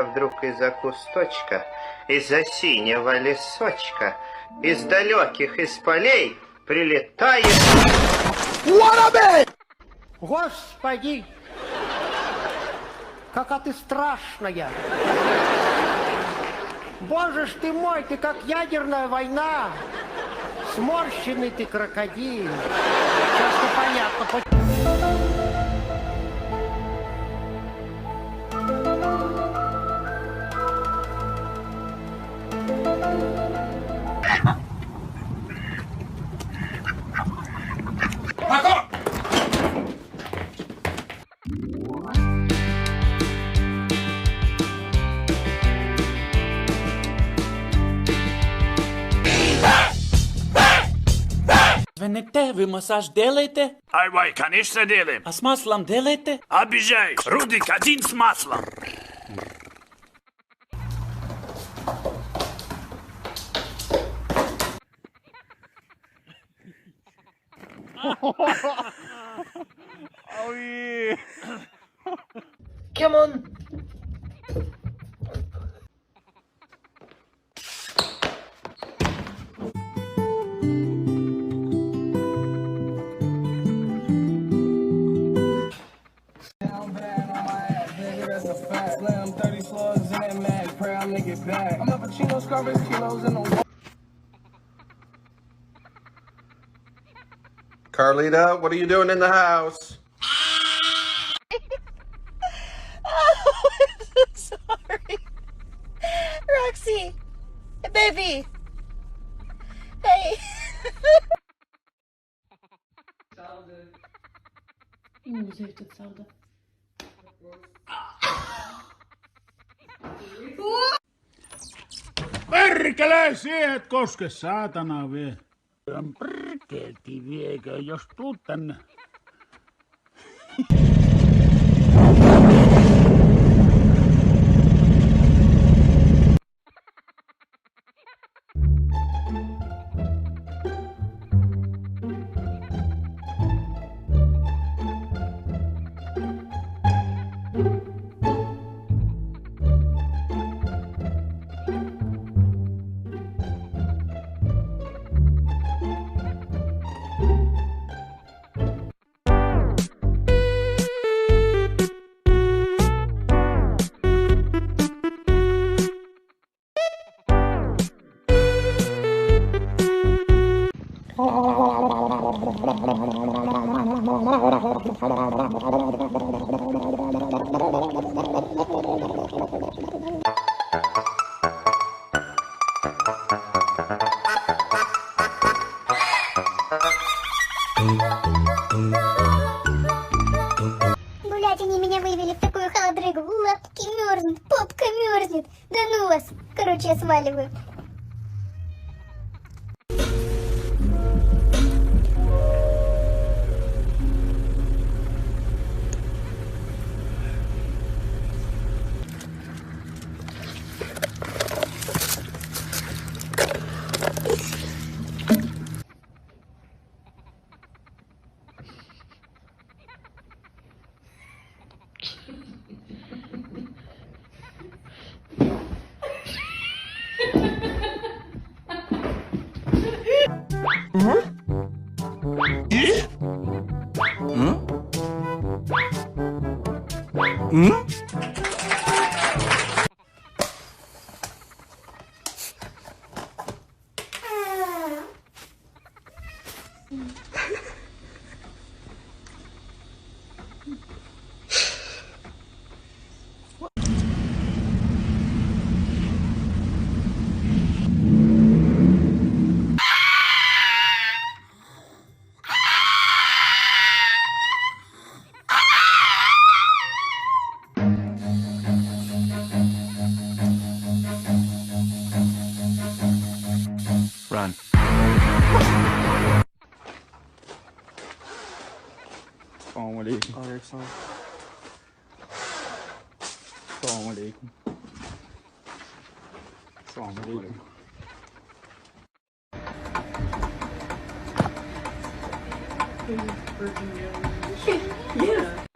вдруг из-за кусточка, из-за синего лесочка, из далеких из полей прилетает... Господи! Какая ты страшная! Боже ж ты мой, ты как ядерная война! Сморщенный ты крокодил! Сейчас непонятно, Звоните, вы массаж делаете? Ай-вай, конечно делаем. А с маслом делаете? Обижаешь. Рудик один с маслом. Come on! Carlita, what are you doing in the house? Oh, I'm so sorry. Roxy, baby. Hey. Perkele, siihen et koske, saatana vie. Perkelti viekö, jos tuut tänne. Блять, они меня вывели в такую холодрыгу. Лапки мерзнут, попка мерзнет. Да ну вас. Короче, я сваливаю. Run. Assalamu alaikum. Assalamu alaikum. Assalamu alaikum. Yeah.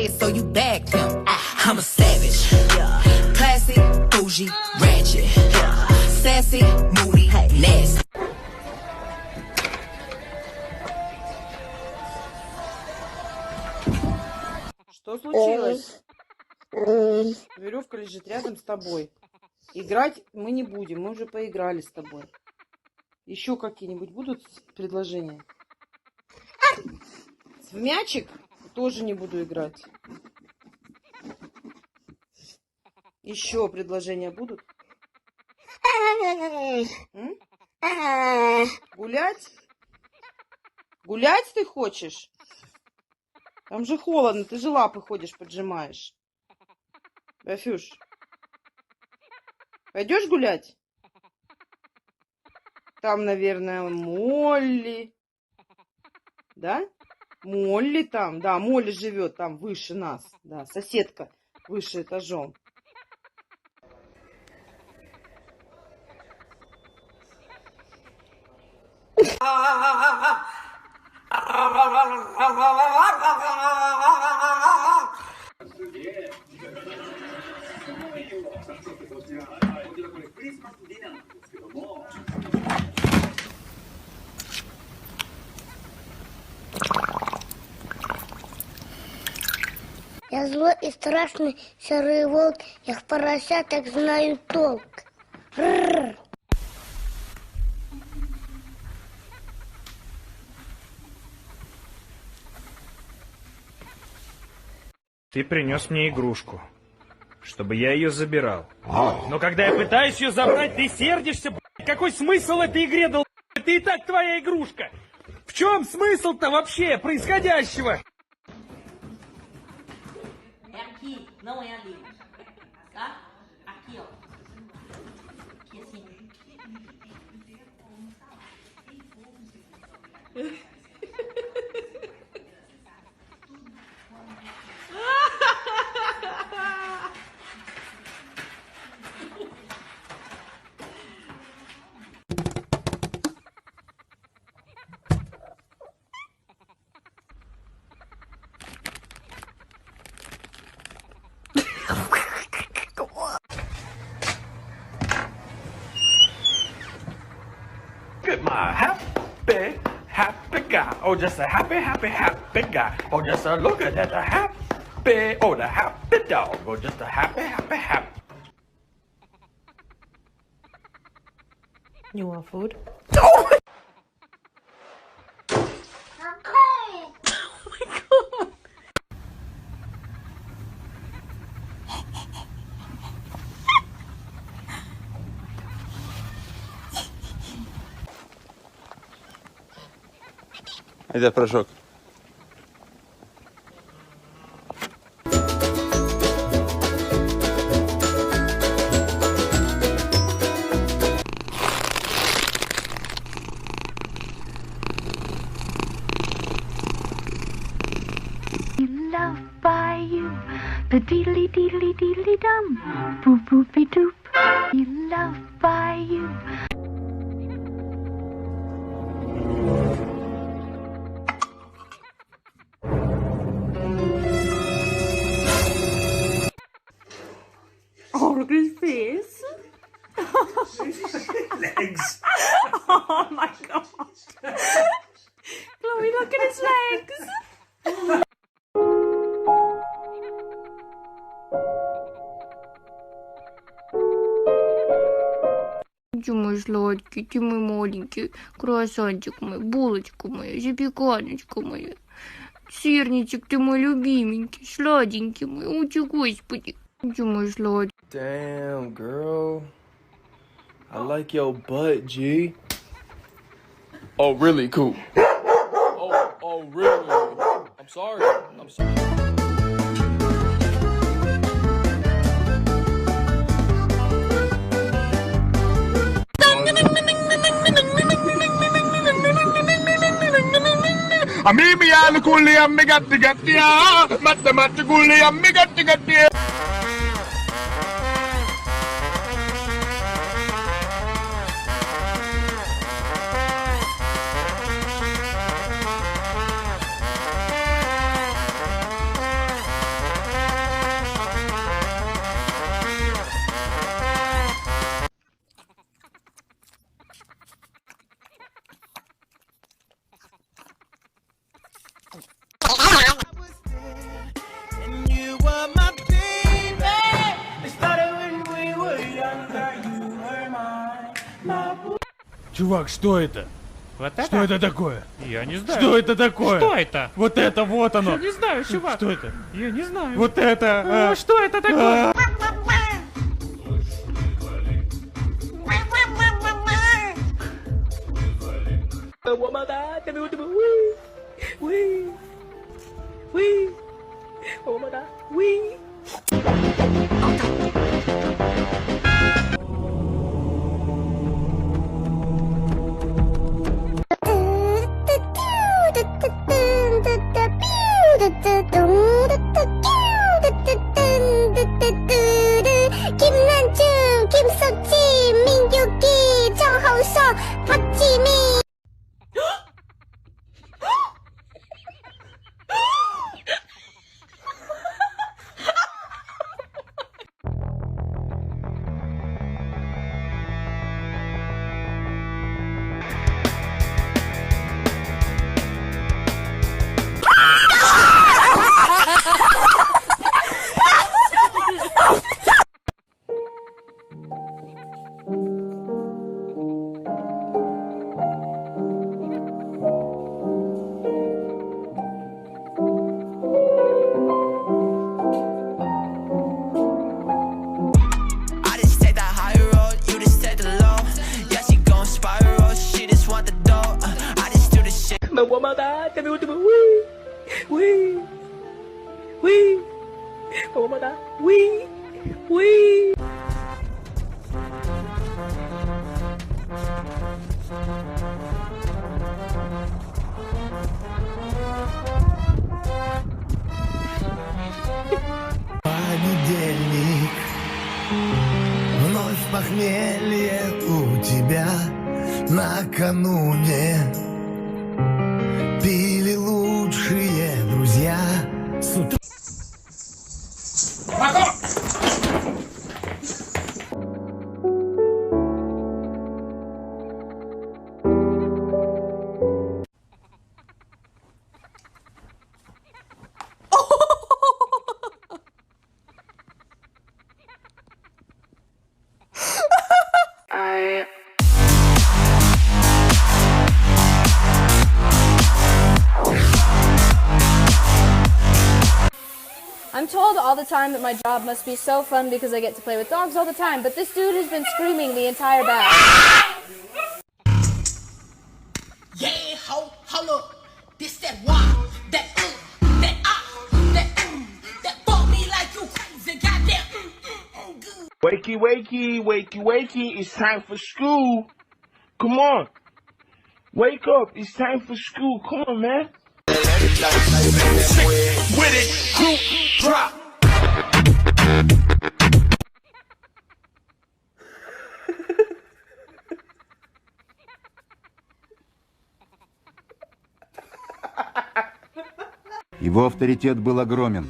it, so you bagged them. I'm a savage. Classy, bougie, ratchet. Sassy, moody, nasty. Что случилось? Веревка лежит рядом с тобой. Играть мы не будем, мы уже поиграли с тобой. Еще какие-нибудь будут предложения? В мячик тоже не буду играть. Еще предложения будут? Гулять? Гулять ты хочешь? Там же холодно, ты же лапы ходишь, поджимаешь. Рафюш, пойдешь гулять? Там, наверное, Молли. Да? Молли там. Да, Молли живет там выше нас. Да, соседка выше этажом. Я злой и страшный серый волк, я в поросятах знаю толк. Рррр. Ты принес мне игрушку, чтобы я ее забирал. Но когда я пытаюсь ее забрать, ты сердишься, блядь. Какой смысл этой игре, долб***? Это и так твоя игрушка. В чем смысл-то вообще происходящего? É aqui, não é ali. Tá? Aqui, ó. Aqui assim. At my happy guy. Oh, just a happy guy. Oh, just a look at that, the happy dog. Oh, just a happy. You want food? Это порошок. Loved by you, the deedly deedly deedly dum, boop boopy doop. Be loved by you. Oh, look at his face. Legs. Oh my god. Chloe, look at his legs. Ты мой сладкий, ты мой маленький, круассанчик мой, булочка моя, запеканочка моя, сырничек ты мой любименький, сладенький мой, ути господи, ты мой сладкий. Damn, girl. I like your butt, G. Oh, really? Cool. Oh, really? I'm sorry. Mimi alukuli ammi gatti gatti matte gulli ammi gatti gatti. Чувак, что это? Вот это? Что это такое? Я не знаю. Что это такое? Что это? Вот это, вот оно. Я не знаю, чувак. Что это? Я не знаю. Вот это. Что это такое? 김난중, 김석지, 민규기, 정하우서, 박지민. Понедельник, вновь похмелье у тебя накануне. Пили лучшие друзья с утра. I'm told all the time that my job must be so fun because I get to play with dogs all the time, but this dude has been screaming the entire battle. Yeah, hold up. This that wah, that that that bump me like you crazy, goddamn. Good. Wakey, wakey, wakey, wakey, it's time for school. Come on. Wake up, it's time for school. Come on, man. With it, group drop. Его авторитет был огромен.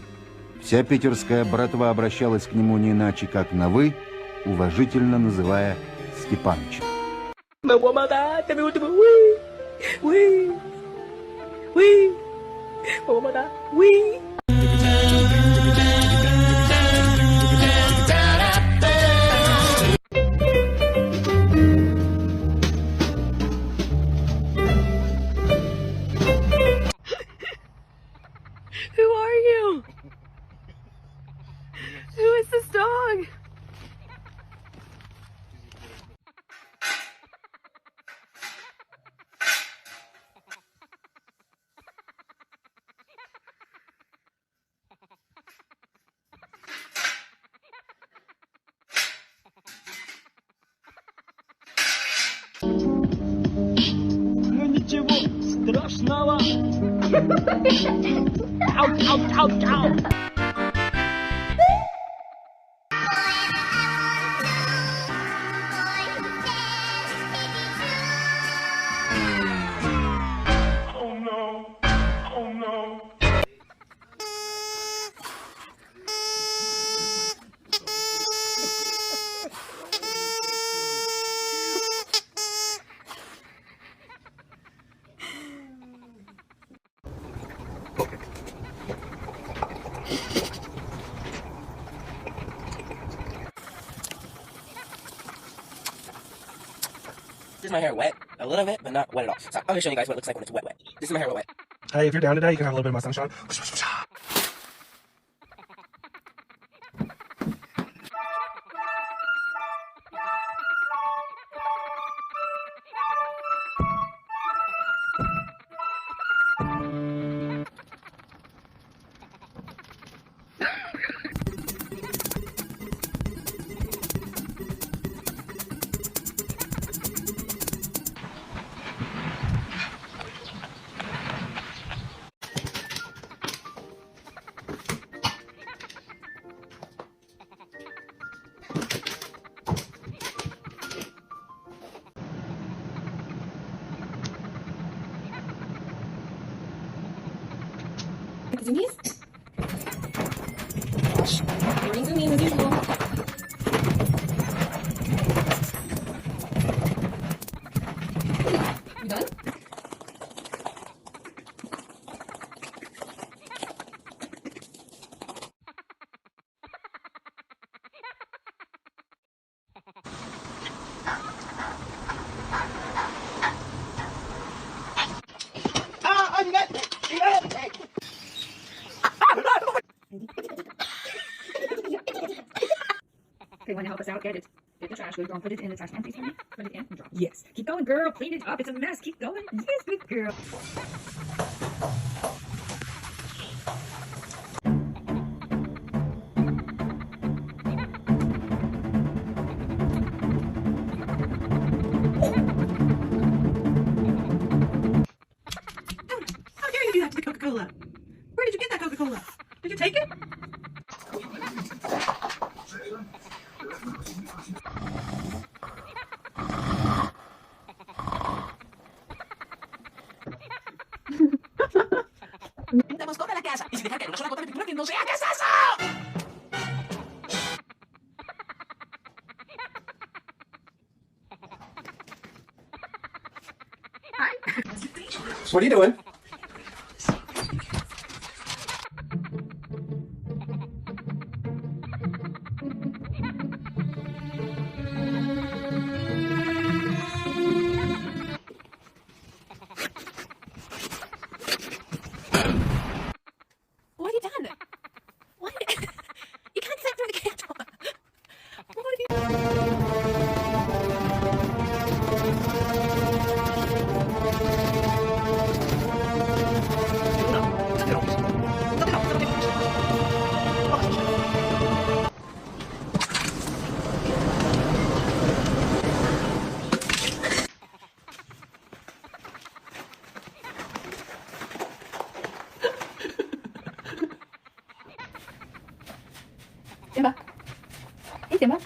Вся питерская братва обращалась к нему не иначе, как на «вы», уважительно называя Степанычем. Who are you? Who is this dog? Ничего страшного. Ауч, ауч, ауч, ауч. Is my hair wet? A little bit, but not wet at all. So I'm gonna show you guys what it looks like when it's wet. This is my hair wet. Hey, if you're down today, you can have a little bit of my sunshine. Zoomies? Gosh, boring zoomies as usual. You done? Okay, want to help us out? Get the trash. Go and put it in the trash can, please, honey. Put it in and drop. Yes. Keep going, girl. Clean it up. It's a mess. Keep going. Yes, good girl. How dare you do that to the Coca-Cola? Where did you get that Coca-Cola? Did you take it? Entramos toda la casa y sin dejar caer una sola gota de pintura que no sea. ¿Qué es eso? What are you doing? What have you done? What? You can't set through the candle. What have you Simba. Hey, Simba.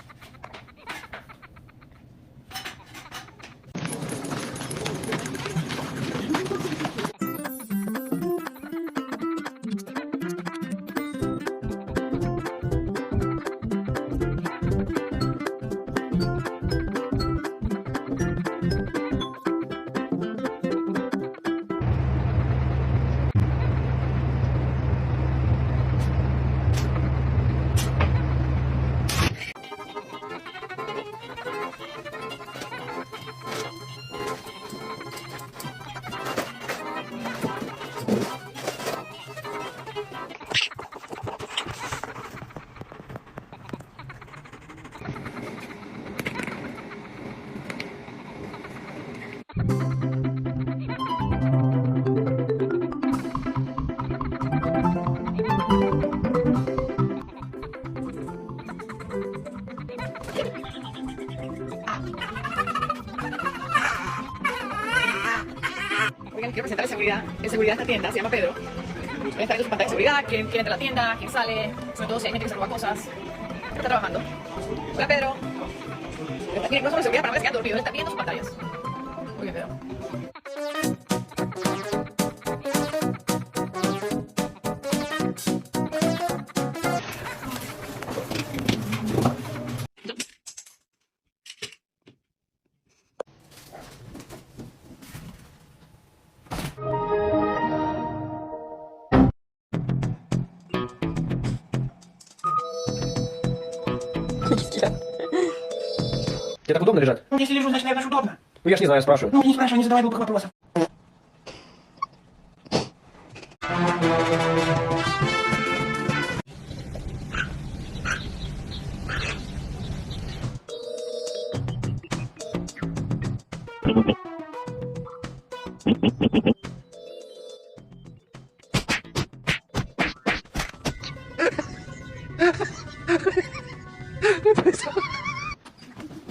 Oigan, quiero presentar a seguridad. El seguridad de esta tienda se llama Pedro. Voy a estar en su pantalla de seguridad, quién entra a la tienda, quién sale, sobre todo si hay gente que se roba cosas. Él está trabajando. Hola, Pedro. Miren, no solo seguridad para no quedar dormido, él está viendo sus pantallas. Muy bien, Pedro. Тебе так удобно лежать? Если лежу, значит, наверное, удобно. Ну я ж не знаю, спрашиваю. Ну, не спрашивай, не задавай глупых вопросов.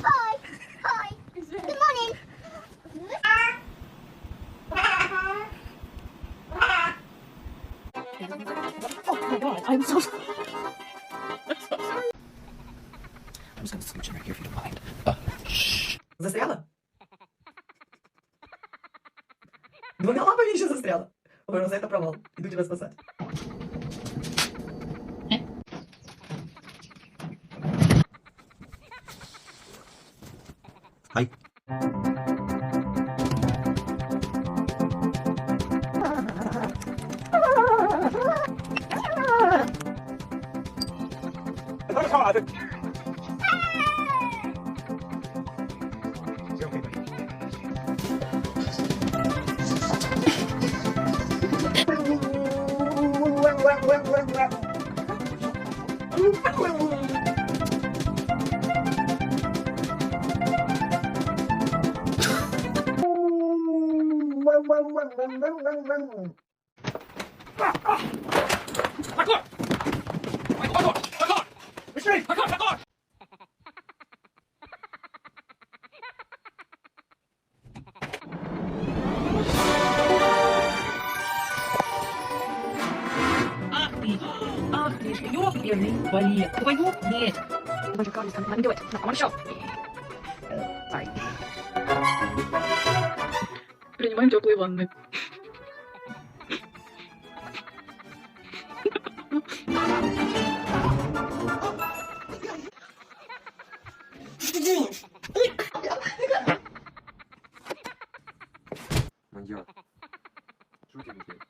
Hi. Hi. Good morning. Oh my god, I'm so sorry. I'm just gonna scooch in right here if you don't mind. Застряла? Двумя лапами еще застряла. Ой, это провал. Иду тебя спасать. Hi. Ах ты, ёбаный балет. Твою? Нет. Боже, как там надо делать? I'm show. Sorry. Принимаем теплые ванны. Что ты делаешь? Маньяк. Что тебе делать?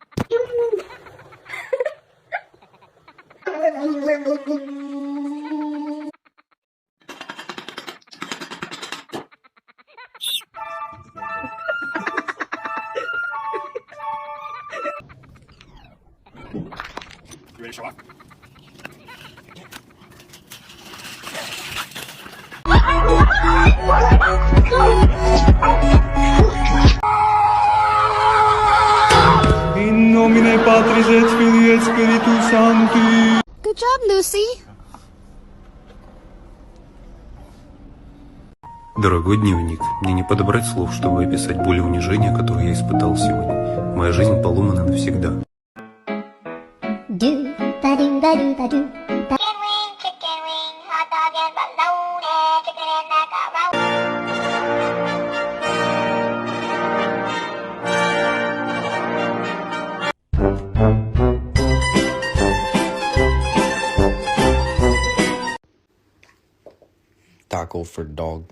You ready to show off? In nomine Patris et Filii et Spiritus Sancti. Good job, Lucy. Дорогой дневник, мне не подобрать слов, чтобы описать боль и унижение, которое я испытал сегодня. Моя жизнь поломана навсегда. Taco for dog.